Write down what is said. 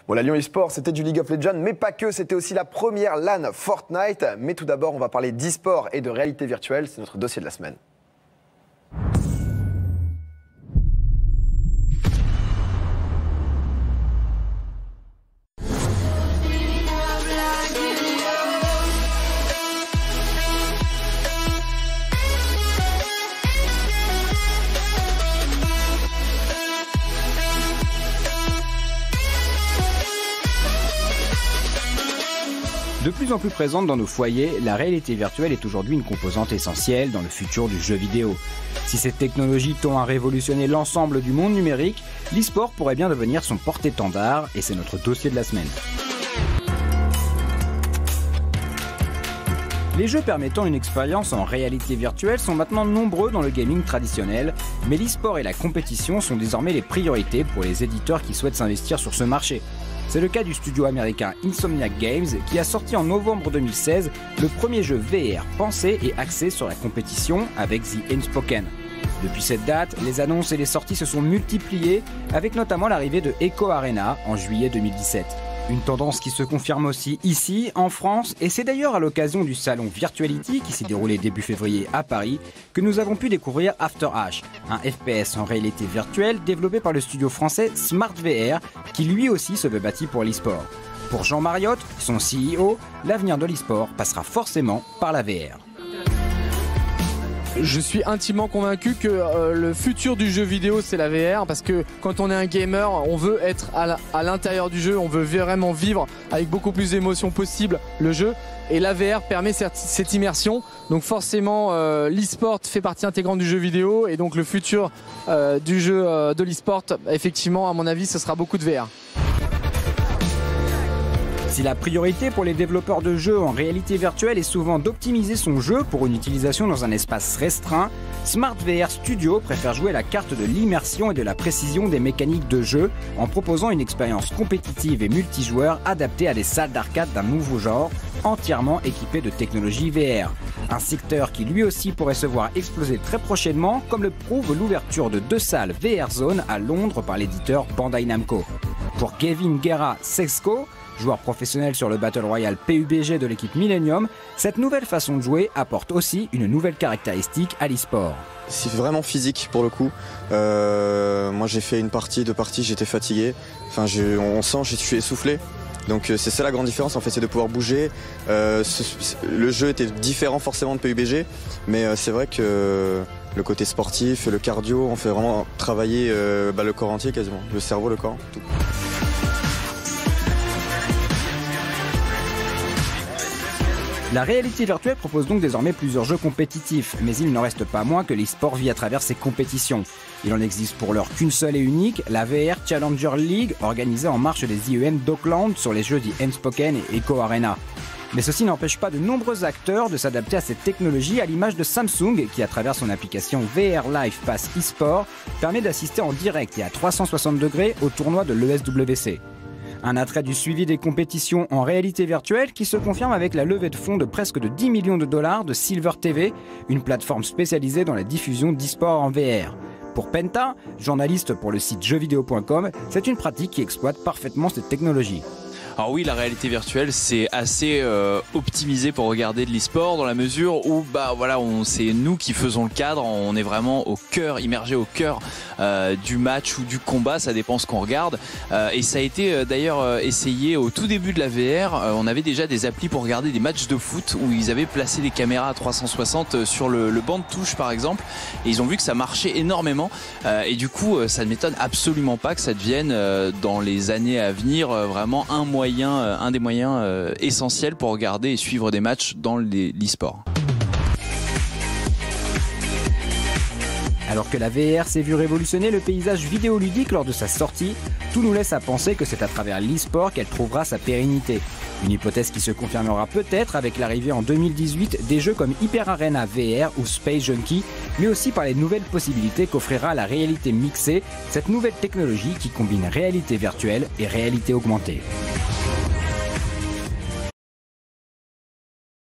Bon, la Lyon eSport, c'était du League of Legends, mais pas que, c'était aussi la première LAN Fortnite. Mais tout d'abord, on va parler d'e-sport et de réalité virtuelle, c'est notre dossier de la semaine. De plus en plus présente dans nos foyers, la réalité virtuelle est aujourd'hui une composante essentielle dans le futur du jeu vidéo. Si cette technologie tend à révolutionner l'ensemble du monde numérique, l'e-sport pourrait bien devenir son porte-étendard et c'est notre dossier de la semaine. Les jeux permettant une expérience en réalité virtuelle sont maintenant nombreux dans le gaming traditionnel, mais l'e-sport et la compétition sont désormais les priorités pour les éditeurs qui souhaitent s'investir sur ce marché. C'est le cas du studio américain Insomniac Games qui a sorti en novembre 2016 le premier jeu VR pensé et axé sur la compétition avec The Unspoken. Depuis cette date, les annonces et les sorties se sont multipliées avec notamment l'arrivée de Echo Arena en juillet 2017. Une tendance qui se confirme aussi ici, en France, et c'est d'ailleurs à l'occasion du salon Virtuality qui s'est déroulé début février à Paris que nous avons pu découvrir After H, un FPS en réalité virtuelle développé par le studio français Smart VR qui lui aussi se veut bâti pour l'e-sport. Pour Jean Mariotte, son CEO, l'avenir de l'e-sport passera forcément par la VR. Je suis intimement convaincu que le futur du jeu vidéo c'est la VR parce que quand on est un gamer, on veut être à l'intérieur du jeu, on veut vraiment vivre avec beaucoup plus d'émotions possible le jeu et la VR permet cette immersion. Donc forcément l'e-sport fait partie intégrante du jeu vidéo et donc le futur du jeu de l'e-sport, effectivement à mon avis ce sera beaucoup de VR. Si la priorité pour les développeurs de jeux en réalité virtuelle est souvent d'optimiser son jeu pour une utilisation dans un espace restreint, Smart VR Studio préfère jouer la carte de l'immersion et de la précision des mécaniques de jeu en proposant une expérience compétitive et multijoueur adaptée à des salles d'arcade d'un nouveau genre, entièrement équipées de technologie VR. Un secteur qui lui aussi pourrait se voir exploser très prochainement, comme le prouve l'ouverture de 2 salles VR Zone à Londres par l'éditeur Bandai Namco. Pour Kevin Guerra Sexco, joueur professionnel sur le Battle Royale PUBG de l'équipe Millennium, cette nouvelle façon de jouer apporte aussi une nouvelle caractéristique à l'e-sport. C'est vraiment physique pour le coup. Moi j'ai fait une partie, 2 parties, j'étais fatigué. Enfin, on sent, je suis essoufflé. Donc c'est ça la grande différence en fait, c'est de pouvoir bouger. Le jeu était différent forcément de PUBG, mais c'est vrai que le côté sportif, le cardio, on fait vraiment travailler le corps entier quasiment, le cerveau, le corps, tout. La réalité virtuelle propose donc désormais plusieurs jeux compétitifs, mais il n'en reste pas moins que l'e-sport vit à travers ses compétitions. Il en existe pour l'heure qu'une seule et unique, la VR Challenger League, organisée en marche des IEM d'Auckland sur les jeux The Unspoken et Echo Arena. Mais ceci n'empêche pas de nombreux acteurs de s'adapter à cette technologie, à l'image de Samsung qui, à travers son application VR Live Pass eSport, permet d'assister en direct et à 360 degrés au tournoi de l'ESWC. Un attrait du suivi des compétitions en réalité virtuelle qui se confirme avec la levée de fonds de presque de 10 millions de dollars de Silver TV, une plateforme spécialisée dans la diffusion d'e-sport en VR. Pour Penta, journaliste pour le site jeuxvideo.com, c'est une pratique qui exploite parfaitement cette technologie. Alors oui, la réalité virtuelle, c'est assez optimisé pour regarder de l'e-sport dans la mesure où c'est nous qui faisons le cadre, on est vraiment au cœur, immergé au cœur du match ou du combat, ça dépend ce qu'on regarde. Et ça a été d'ailleurs essayé au tout début de la VR. On avait déjà des applis pour regarder des matchs de foot où ils avaient placé des caméras à 360 sur le banc de touche par exemple, et ils ont vu que ça marchait énormément. Et du coup, ça ne m'étonne absolument pas que ça devienne dans les années à venir vraiment un des moyens essentiels pour regarder et suivre des matchs dans l'e-sport. Alors que la VR s'est vue révolutionner le paysage vidéoludique lors de sa sortie, tout nous laisse à penser que c'est à travers l'e-sport qu'elle trouvera sa pérennité. Une hypothèse qui se confirmera peut-être avec l'arrivée en 2018 des jeux comme Hyper Arena VR ou Space Junkie, mais aussi par les nouvelles possibilités qu'offrira la réalité mixée, cette nouvelle technologie qui combine réalité virtuelle et réalité augmentée.